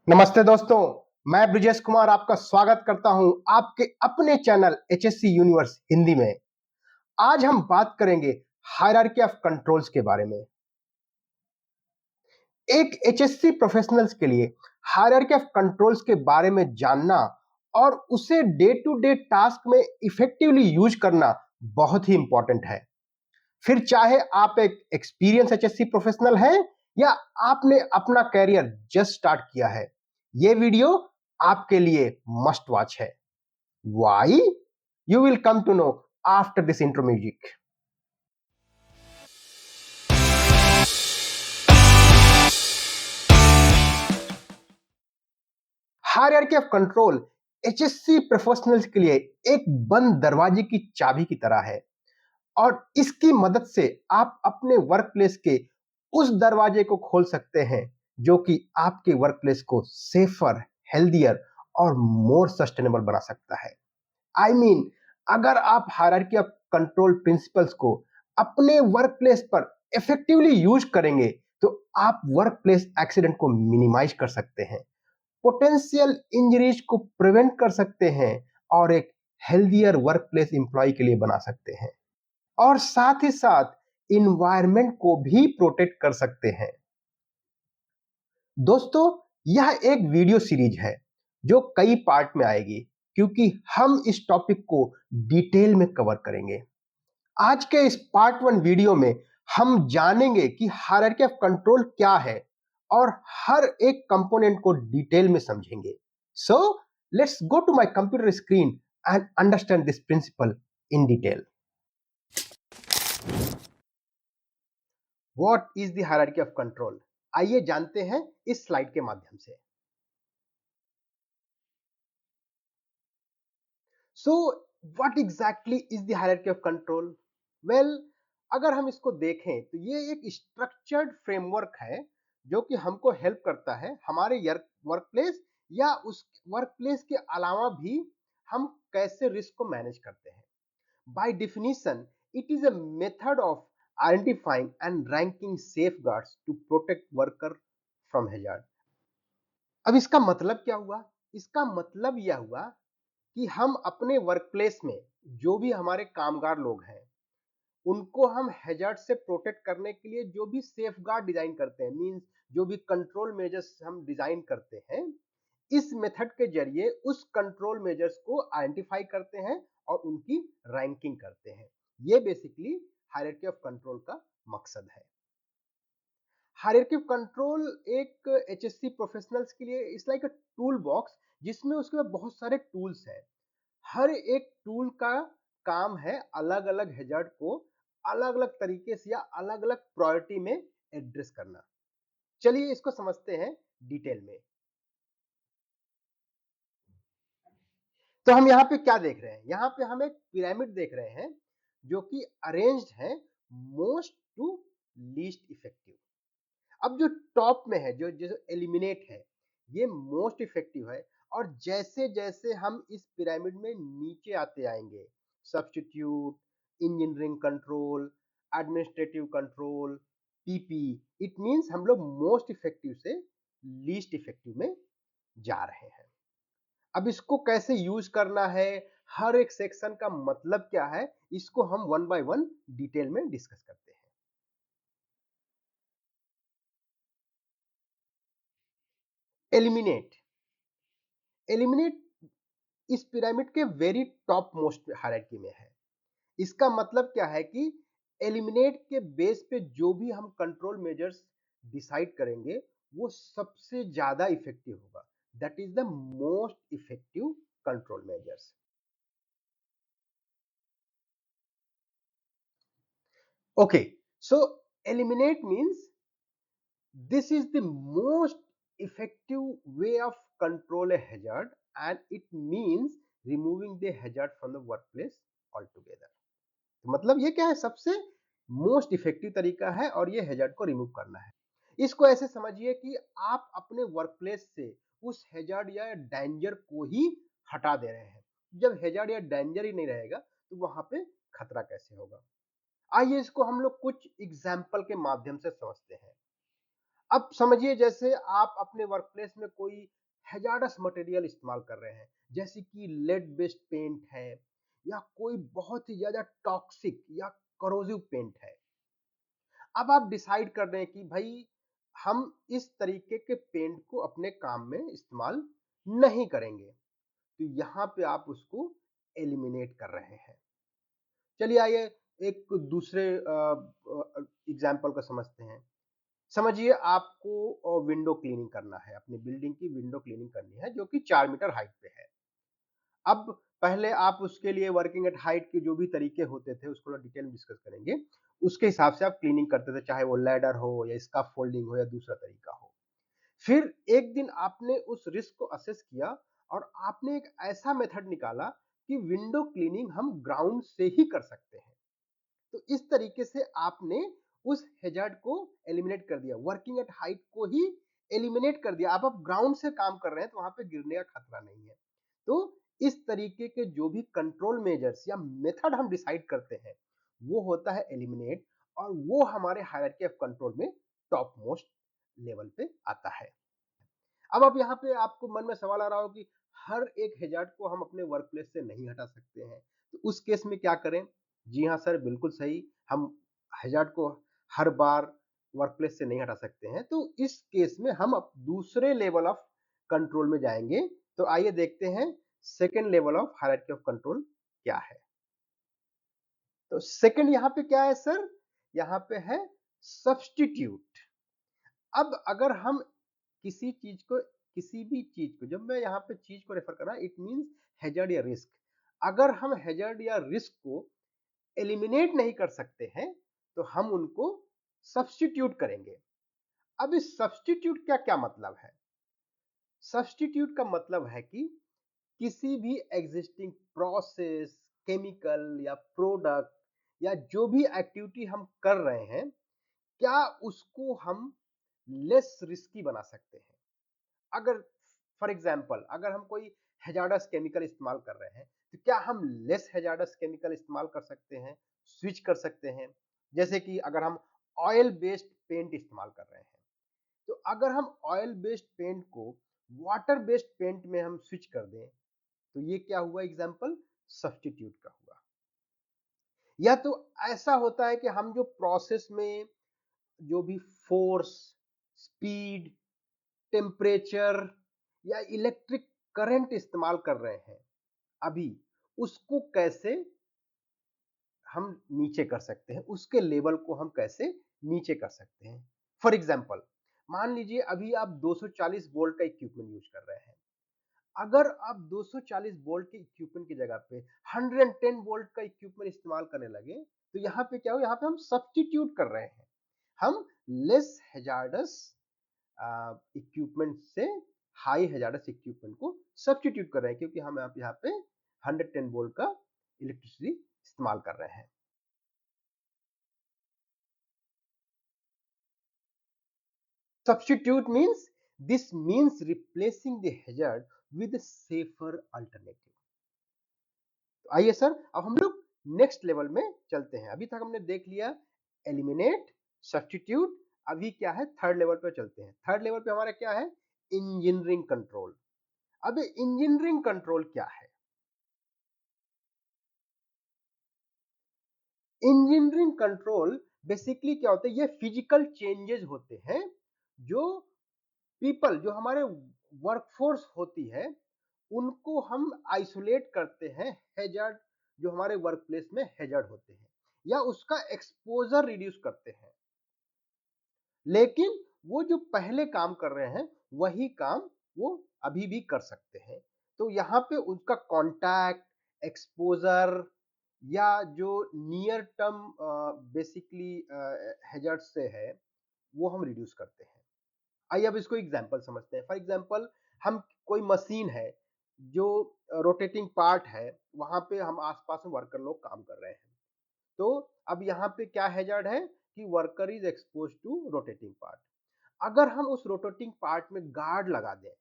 नमस्ते दोस्तों, मैं ब्रिजेश कुमार आपका स्वागत करता हूं आपके अपने चैनल एचएससी यूनिवर्स हिंदी में। आज हम बात करेंगे हायरार्की ऑफ कंट्रोल्स के बारे में। एक एचएससी प्रोफेशनल्स के लिए हायरार्की ऑफ कंट्रोल्स के बारे में जानना और उसे डे टू डे टास्क में इफेक्टिवली यूज करना बहुत ही इंपॉर्टेंट है। फिर चाहे आप एक एक्सपीरियंस एचएससी प्रोफेशनल हैं या आपने अपना कैरियर जस्ट स्टार्ट किया है, ये वीडियो आपके लिए मस्ट वॉच है। Why? You will come to know after this intro music. Hierarchy of control HSC professionals के लिए एक बंद दरवाजे की चाबी की तरह है और इसकी मदद से आप अपने वर्क प्लेस के उस दरवाजे को खोल सकते हैं जो कि आपके वर्क प्लेस को सेफर, हेल्दियर और मोर सस्टेनेबल बना सकता है। आई मीन, अगर आप हायरार्की ऑफ कंट्रोल प्रिंसिपल्स को अपने वर्क प्लेस पर इफेक्टिवली यूज करेंगे तो आप वर्क प्लेस एक्सीडेंट को मिनिमाइज कर सकते हैं, पोटेंशियल इंजरीज को प्रिवेंट कर सकते हैं और एक हेल्दियर वर्क प्लेस इंप्लॉय के लिए बना सकते हैं और साथ ही साथ इन्वायरमेंट को भी प्रोटेक्ट कर सकते हैं। दोस्तों, यह एक वीडियो सीरीज है जो कई पार्ट में आएगी क्योंकि हम इस टॉपिक को डिटेल में कवर करेंगे। आज के इस पार्ट 1 वीडियो में हम जानेंगे कि हायरार्की ऑफ कंट्रोल क्या है और हर एक कंपोनेंट को डिटेल में समझेंगे। So let's go to my computer screen and understand this principle in detail. What is the hierarchy of control? आइए जानते हैं इस स्लाइड के माध्यम से। So what exactly is the hierarchy of control? Well, अगर हम इसको देखें तो ये एक स्ट्रक्चर्ड फ्रेमवर्क है जो कि हमको हेल्प करता है हमारे वर्क प्लेस या उस वर्क प्लेस के अलावा भी हम कैसे रिस्क को मैनेज करते हैं। By definition, it is a method of identifying and ranking safeguards to protect worker from hazard. अब इसका मतलब क्या हुआ? इसका मतलब यह हुआ कि हम अपने वर्क प्लेस में जो भी हमारे कामगार लोग हैं उनको हम हैजार्ड से प्रोटेक्ट करने के लिए जो भी सेफ गार्ड डिजाइन करते हैं, मींस जो भी कंट्रोल मेजर्स हम डिजाइन करते हैं, इस मेथड के जरिए उस कंट्रोल मेजर्स को आइडेंटिफाई करते हैं और उनकी रैंकिंग करते हैं। ये बेसिकली हायरार्की ऑफ कंट्रोल का मकसद है। हायरार्की ऑफ कंट्रोल एक एचएससी प्रोफेशनल्स के लिए it's like a tool box जिसमें उसके बाद बहुत सारे टूल्स हैं। हर एक टूल का काम है अलग अलग हैजार्ड को अलग अलग तरीके से या अलग अलग प्रायोरिटी में एड्रेस करना। चलिए इसको समझते हैं डिटेल में। तो हम यहाँ पे क्या देख रहे हैं? यहाँ पे हम एक पिरामिड देख रहे हैं जो कि अरेंज्ड है मोस्ट टू लीस्ट इफेक्टिव। अब जो टॉप में है, जो एलिमिनेट है, ये मोस्ट इफेक्टिव है और जैसे जैसे हम इस पिरामिड में नीचे आते आएंगे, substitute, engineering control, administrative control, PP, it means हम लोग मोस्ट इफेक्टिव से लीस्ट इफेक्टिव में जा रहे हैं। अब इसको कैसे यूज करना है, हर एक सेक्शन का मतलब क्या है, इसको हम वन बाय वन डिटेल में डिस्कस करते हैं। एलिमिनेट एलिमिनेट इस पिरामिड के वेरी टॉप मोस्ट हायरार्की में है। इसका मतलब क्या है कि एलिमिनेट के बेस पे जो भी हम कंट्रोल मेजर्स डिसाइड करेंगे वो सबसे ज्यादा इफेक्टिव होगा। That is the most effective control measures. Okay, so eliminate means this is the most effective way of control a hazard, and it means removing the hazard from the workplace altogether। तो मतलब ये क्या है? सबसे most effective तरीका है और ये हैजार्ड को रिमूव करना है। इसको ऐसे समझिए कि आप अपने वर्क प्लेस से उस हैजार्ड या डेंजर को ही हटा दे रहे हैं। जब हैजार्ड या डेंजर ही नहीं रहेगा तो वहां पे खतरा कैसे होगा? आइए इसको हम लोग कुछ एग्जाम्पल के माध्यम से समझते हैं। अब समझिए जैसे आप अपने वर्क प्लेस में कोई हैजार्डस मटेरियल इस्तेमाल कर रहे हैं, जैसे कि लेड बेस्ड पेंट है या कोई बहुत ही ज़्यादा टॉक्सिक या करोसिव पेंट है। अब आप डिसाइड कर रहे हैं कि भाई हम इस तरीके के पेंट को अपने काम में इस्तेमाल नहीं करेंगे, तो यहाँ पे आप उसको एलिमिनेट कर रहे हैं। चलिए आइए एक दूसरे एग्जाम्पल को समझते हैं। समझिए आपको विंडो क्लीनिंग करना है, अपनी बिल्डिंग की विंडो क्लीनिंग करनी है जो कि 4 मीटर हाइट पे है। अब पहले आप उसके लिए वर्किंग एट हाइट के जो भी तरीके होते थे उसको डिटेल में डिस्कस करेंगे। उसके हिसाब से आप क्लीनिंग करते थे, चाहे वो लैडर हो या स्काफोल्डिंग हो या दूसरा तरीका हो। फिर एक दिन आपने उस रिस्क को असेस किया और आपने एक ऐसा मेथड निकाला कि विंडो क्लीनिंग हम ग्राउंड से ही कर सकते हैं। तो इस तरीके से आपने उस हैजार्ड को एलिमिनेट कर दिया, वर्किंग एट हाइट को ही एलिमिनेट कर दिया। अब ग्राउंड से काम कर रहे हैं तो वहां पे गिरने का खतरा नहीं है। तो इस तरीके के जो भी कंट्रोल मेजर्स या मेथड हम डिसाइड करते हैं वो होता है एलिमिनेट, और वो हमारे हायरार्की ऑफ कंट्रोल में टॉप मोस्ट लेवल पे आता है। अब यहाँ पे आपको मन में सवाल आ रहा हो कि हर एक हैजार्ड को हम अपने वर्क प्लेस से नहीं हटा सकते हैं, तो उस केस में क्या करें? जी हाँ सर, बिल्कुल सही। हम हैजार्ड को हर बार वर्क प्लेस से नहीं हटा सकते हैं, तो इस केस में हम अब दूसरे लेवल ऑफ कंट्रोल में जाएंगे। तो आइए देखते हैं second level of hierarchy of control क्या है। तो सेकेंड यहाँ पे क्या है सर? यहाँ पे है सब्स्टिट्यूट। अब अगर हम किसी चीज को, किसी भी चीज को, जब मैं यहाँ पे चीज को रेफर कर रहा हूं, इट मींस हैजर्ड या रिस्क। अगर हम हैजर्ड या रिस्क को एलिमिनेट नहीं कर सकते हैं तो हम उनको सब्स्टिट्यूट करेंगे। अब इस सब्स्टिट्यूट का क्या मतलब है? सब्स्टिट्यूट का मतलब है कि किसी भी एग्जिस्टिंग प्रोसेस, केमिकल या प्रोडक्ट या जो भी एक्टिविटी हम कर रहे हैं, क्या उसको हम लेस रिस्की बना सकते हैं। अगर फॉर एग्जाम्पल अगर हम कोई हैजार्डस केमिकल इस्तेमाल कर रहे हैं तो क्या हम लेस हैजार्डस केमिकल इस्तेमाल कर सकते हैं, स्विच कर सकते हैं। जैसे कि अगर हम ऑयल बेस्ड पेंट इस्तेमाल कर रहे हैं, तो अगर हम ऑयल बेस्ड पेंट को वाटर बेस्ड पेंट में हम स्विच कर दें, तो ये क्या हुआ? एग्जाम्पल सब्स्टिट्यूट का हुआ। या तो ऐसा होता है कि हम जो प्रोसेस में जो भी फोर्स, स्पीड, टेम्परेचर या इलेक्ट्रिक करंट इस्तेमाल कर रहे हैं अभी, उसको कैसे हम नीचे कर सकते हैं, उसके लेवल को हम कैसे नीचे कर सकते हैं। फॉर एग्जाम्पल मान लीजिए अभी आप 240 वोल्ट का इक्विपमेंट यूज कर रहे हैं। अगर आप 240 वोल्ट के इक्विपमेंट की जगह पे 110 वोल्ट का इक्विपमेंट इस्तेमाल करने लगे, तो यहाँ पे क्या हो? यहाँ पे हम सब्स्टिट्यूट कर रहे हैं। हम लेस हैजार्डस इक्विपमेंट से हाई हैजार्डस इक्विपमेंट को सब्स्टिट्यूट कर रहे हैं, क्योंकि हम यहाँ पे 110 वोल्ट का इलेक्ट्रिसिटी इस्तेमाल कर रहे हैं। Substitute means, this means replacing the hazard with a safer alternative। तो आइए सर अब हम लोग नेक्स्ट लेवल में चलते हैं। अभी तक हमने देख लिया एलिमिनेट, सब्स्टिट्यूट। अभी क्या है? थर्ड लेवल पे चलते हैं। थर्ड लेवल पे हमारा क्या है? Engineering control. अब इंजीनियरिंग कंट्रोल क्या है? इंजीनियरिंग कंट्रोल बेसिकली क्या होता है? ये फिजिकल चेंजेस होते हैं जो पीपल, जो हमारे वर्कफोर्स होती है, उनको हम आइसोलेट करते हैं हैजार्ड, जो हमारे वर्क प्लेस में हैजार्ड होते हैं, या उसका एक्सपोजर रिड्यूस करते हैं। लेकिन वो जो पहले काम कर रहे हैं वही काम वो अभी भी कर सकते हैं। तो यहाँ पे उसका कॉन्टैक्ट, एक्सपोजर या जो नियर टर्म बेसिकली हैजार्ड से है, वो हम रिड्यूस करते हैं। आइए अब इसको एग्जाम्पल समझते हैं। फॉर एग्जाम्पल हम कोई मशीन है जो रोटेटिंग पार्ट है, वहां पे हम आसपास में वर्कर लोग काम कर रहे हैं। तो अब यहाँ पे क्या हैजर्ड है कि worker is expose to rotating part. अगर हम उस रोटेटिंग पार्ट में गार्ड लगा दें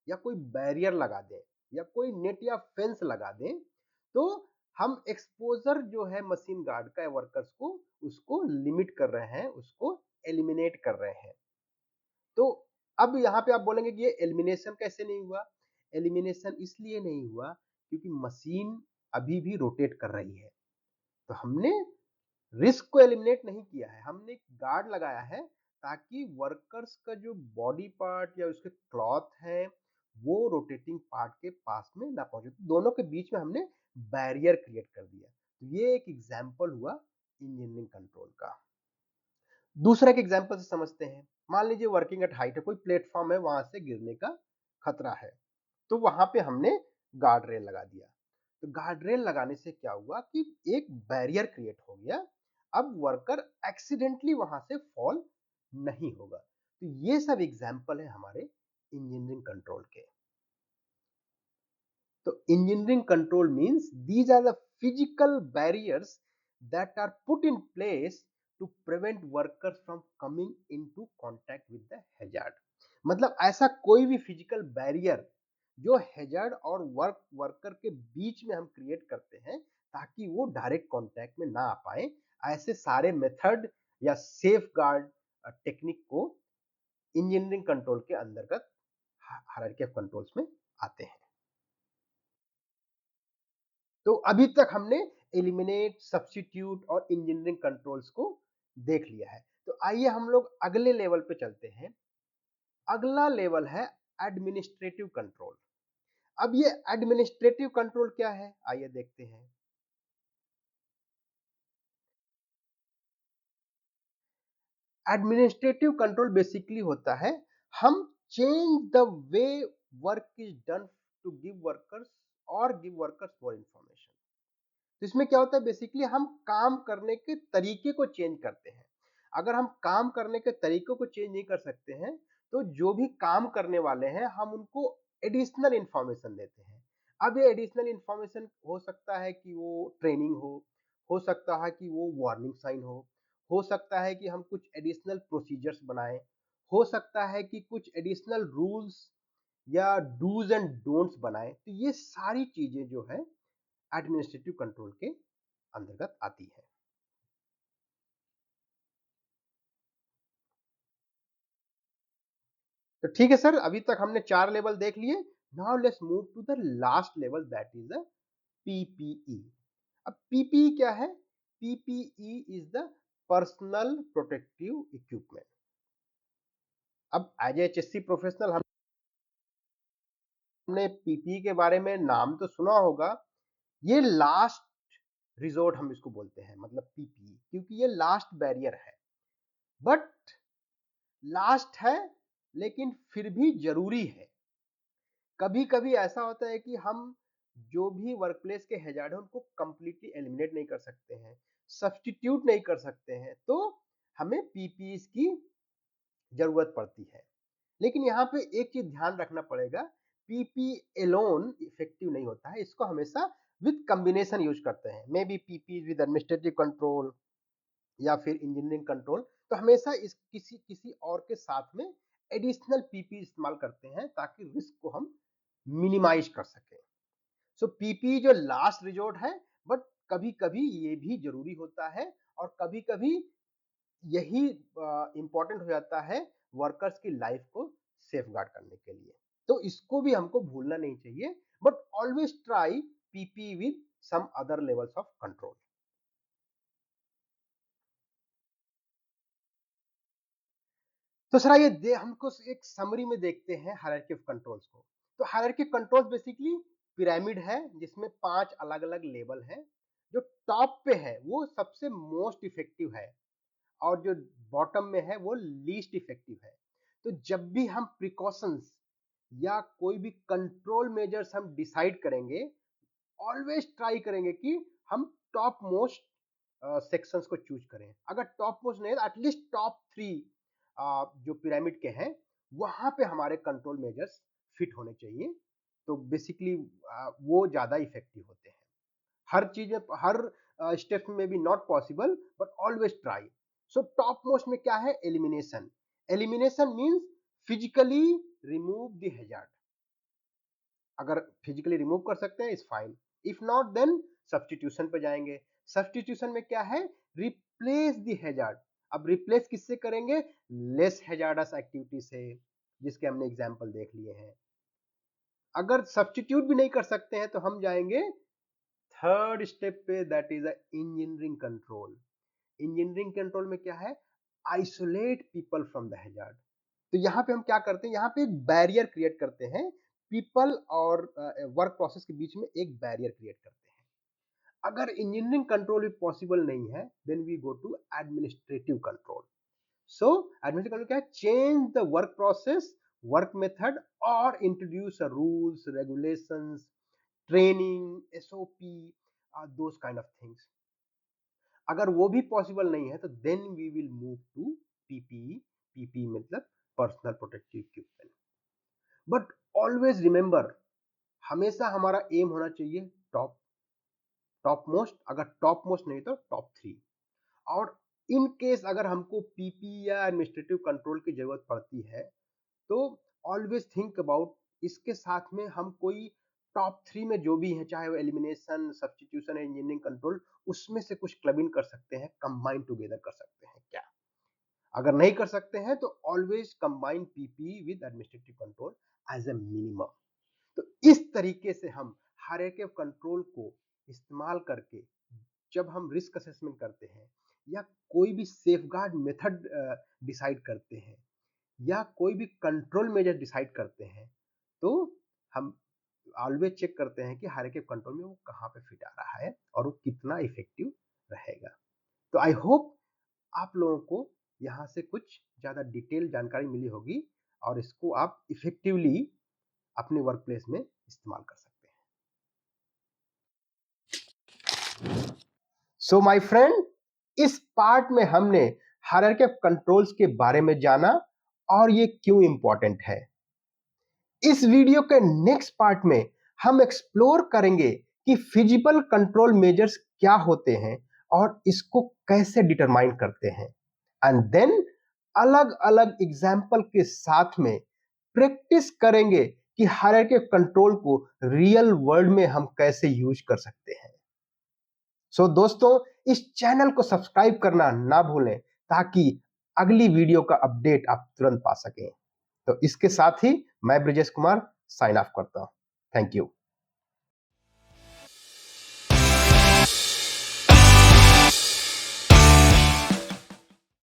या कोई बैरियर लगा दें या कोई नेट या फेंस लगा दें, तो हम एक्सपोजर जो है मशीन गार्ड का वर्कर्स को, उसको लिमिट कर रहे हैं, उसको एलिमिनेट कर रहे हैं। तो अब यहाँ पे आप बोलेंगे कि ये एलिमिनेशन कैसे नहीं हुआ? एलिमिनेशन इसलिए नहीं हुआ क्योंकि मशीन अभी भी रोटेट कर रही है। तो हमने रिस्क को एलिमिनेट नहीं किया है, हमने एक गार्ड लगाया है ताकि वर्कर्स का जो बॉडी पार्ट या उसके क्लॉथ है, वो रोटेटिंग पार्ट के पास में ना पहुंचे। तो दोनों के बीच में हमने बैरियर क्रिएट कर दिया। तो ये एक एग्जाम्पल हुआ इंजीनियरिंग कंट्रोल का। दूसरा एक एग्जाम्पल से समझते हैं। मान लीजिए वर्किंग एट हाइट है, कोई प्लेटफॉर्म है, वहां से गिरने का खतरा है, तो वहां पे हमने गार्ड रेल लगा दिया। तो गार्ड रेल लगाने से क्या हुआ कि एक बैरियर क्रिएट हो गया। अब वर्कर एक्सीडेंटली वहां से फॉल नहीं होगा। तो ये सब एग्जाम्पल है हमारे इंजीनियरिंग कंट्रोल के। तो engineering control means these are the physical barriers that are put in place to prevent workers from coming into contact with the hazard। मतलब ऐसा कोई भी फिजिकल बैरियर जो हैजार्ड और वर्कर के बीच में हम क्रिएट करते हैं ताकि वो डायरेक्ट कांटेक्ट में ना आ पाए। ऐसे सारे मेथड या सेफ गार्ड टेक्निक को इंजीनियरिंग कंट्रोल के अंतर्गत हायरार्की ऑफ कंट्रोल्स में आते हैं। तो अभी तक हमने एलिमिनेट, सब्स्टिट्यूट और इंजीनियरिंग कंट्रोल्स को देख लिया है। तो आइए हम लोग अगले लेवल पे चलते हैं। अगला लेवल है एडमिनिस्ट्रेटिव कंट्रोल। अब ये एडमिनिस्ट्रेटिव कंट्रोल क्या है, आइए देखते हैं। एडमिनिस्ट्रेटिव कंट्रोल बेसिकली होता है हम change the way work is done to give workers और गिव वर्कर्स मोर इंफॉर्मेशन। तो इसमें क्या होता है, बेसिकली हम काम करने के तरीके को चेंज करते हैं। अगर हम काम करने के तरीकों को चेंज नहीं कर सकते हैं तो जो भी काम करने वाले हैं हम उनको एडिशनल इंफॉर्मेशन देते हैं। अब ये एडिशनल इंफॉर्मेशन हो सकता है कि वो ट्रेनिंग हो सकता है कि वो वार्निंग साइन हो सकता है कि हम कुछ एडिशनल प्रोसीजर्स बनाएं, हो सकता है कि कुछ एडिशनल रूल्स या डूज एंड डोंट्स बनाएं। तो ये सारी चीजें जो है एडमिनिस्ट्रेटिव कंट्रोल के अंतर्गत आती है। तो ठीक है सर, अभी तक हमने 4 लेवल देख लिए। Now let's move to the last level, that is the PPE. अब पीपीई क्या है? PPE is the personal protective equipment. अब एज एचएससी प्रोफेशनल हमने पीपीई के बारे में नाम तो सुना होगा। ये लास्ट रिजोर्ट हम इसको बोलते हैं, मतलब पीपीई, क्योंकि ये लास्ट बैरियर है। बट लास्ट है लेकिन फिर भी जरूरी है। कभी कभी ऐसा होता है कि हम जो भी वर्क प्लेस के हैजार्ड है उनको कंप्लीटली एलिमिनेट नहीं कर सकते हैं, सब्स्टिट्यूट नहीं कर सकते हैं, तो हमें पीपीई की जरूरत पड़ती है। लेकिन यहाँ पे एक चीज ध्यान रखना पड़ेगा, पीपी एलोन इफेक्टिव नहीं होता है, इसको हमेशा विद कॉम्बिनेशन यूज करते हैं। May be PP with administrative control या फिर इंजीनियरिंग कंट्रोल। तो हमेशा इस किसी किसी और के साथ में एडिशनल पीपी इस्तेमाल करते हैं ताकि रिस्क को हम मिनिमाइज कर सकें। सो पीपी जो लास्ट रिजोर्ट है, बट कभी कभी ये भी जरूरी होता है और कभी कभी यही इंपॉर्टेंट हो जाता है वर्कर्स की लाइफ को सेफ गार्ड करने के लिए। तो इसको भी हमको भूलना नहीं चाहिए, but always try PP with some other levels of control. तो सर ये हमको एक समरी में देखते हैं हायरार्की ऑफ कंट्रोल्स को। तो hierarchy of controls basically pyramid है जिसमें 5 अलग अलग लेवल हैं। जो टॉप पे है वो सबसे मोस्ट इफेक्टिव है और जो बॉटम में है वो लीस्ट इफेक्टिव है। तो जब भी हम प्रिकॉशंस या कोई भी कंट्रोल मेजर्स हम डिसाइड करेंगे, ऑलवेज ट्राई करेंगे कि हम टॉप मोस्ट सेक्शंस को चूज करें। अगर टॉप मोस्ट नहीं है एटलीस्ट टॉप 3 जो पिरामिड के हैं वहां पे हमारे कंट्रोल मेजर्स फिट होने चाहिए। तो बेसिकली वो ज्यादा इफेक्टिव होते हैं। हर चीज में हर स्टेप में भी not possible, but always try. So top most में क्या है? Elimination. Elimination means physically remove the hazard. अगर फिजिकली रिमूव कर सकते हैं is fine, if not then substitution पे जाएंगे। सब्स्टिट्यूशन में क्या है? Replace the hazard. अब रिप्लेस किससे करेंगे? लेस हैजार्डस एक्टिविटी से, जिसके हमने एग्जाम्पल देख लिए हैं। अगर सब्स्टिट्यूट भी नहीं कर सकते हैं तो हम जाएंगे थर्ड स्टेप पे, that is engineering control. Engineering control में क्या है? Isolate people from the hazard. तो यहाँ पे हम क्या करते हैं? यहाँ पे एक बैरियर क्रिएट करते हैं, पीपल और वर्क प्रोसेस के बीच में एक बैरियर क्रिएट करते हैं। अगर इंजीनियरिंग कंट्रोल भी पॉसिबल नहीं है, then we go to administrative control. So administrative control क्या है? Change the work process, work method, और introduce rules, regulations, training, SOP, those kind of things. अगर वो भी पॉसिबल नहीं है तो then we will move to PPE. PPE मतलब personal protective equipment. But always remember, हमेशा हमारा एम होना चाहिए टॉप टॉप मोस्ट, अगर टॉप मोस्ट नहीं तो टॉप 3। और इन केस अगर हमको पीपी या एडमिनिस्ट्रेटिव कंट्रोल की जरूरत पड़ती है तो ऑलवेज थिंक अबाउट, इसके साथ में हम कोई टॉप 3 में जो भी है, चाहे वो एलिमिनेशन, सब्स्टिट्यूशन, इंजीनियरिंग कंट्रोल, उसमें से कुछ क्लब इन कर सकते हैं, कंबाइन टुगेदर कर सकते हैं क्या? अगर नहीं कर सकते हैं तो always combine PP with administrative control as a minimum. तो इस तरीके से हम हायरार्की ऑफ कंट्रोल को इस्तेमाल करके जब हम रिस्क असेसमेंट करते हैं या कोई भी सेफगार्ड मेथड डिसाइड करते हैं या कोई भी कंट्रोल मेजर डिसाइड करते हैं, तो हम ऑलवेज चेक करते हैं कि हायरार्की ऑफ कंट्रोल में वो कहाँ पे फिट आ रहा है और वो कितना इफेक्टिव रहेगा। तो आई होप आप लोगों को यहाँ से कुछ ज़्यादा डिटेल जानकारी मिली होगी और इसको आप इफेक्टिवली अपने वर्क प्लेस में इस्तेमाल कर सकते हैं। सो माय फ्रेंड, इस पार्ट में हमने हायरार्की ऑफ कंट्रोल्स के बारे में जाना और ये क्यों इंपॉर्टेंट है। इस वीडियो के नेक्स्ट पार्ट में हम एक्सप्लोर करेंगे कि फिजिबल कंट्रोल मेजर्स क्या होते हैं और इसको कैसे डिटरमाइन करते हैं, एंड देन अलग अलग एग्जाम्पल के साथ में प्रैक्टिस करेंगे कि हायरार्की ऑफ कंट्रोल को रियल वर्ल्ड में हम कैसे यूज कर सकते हैं। सो दोस्तों, इस चैनल को सब्सक्राइब करना ना भूलें ताकि अगली वीडियो का अपडेट आप तुरंत पा सकें। तो इसके साथ ही मैं ब्रिजेश कुमार साइन ऑफ करता हूं। Thank you.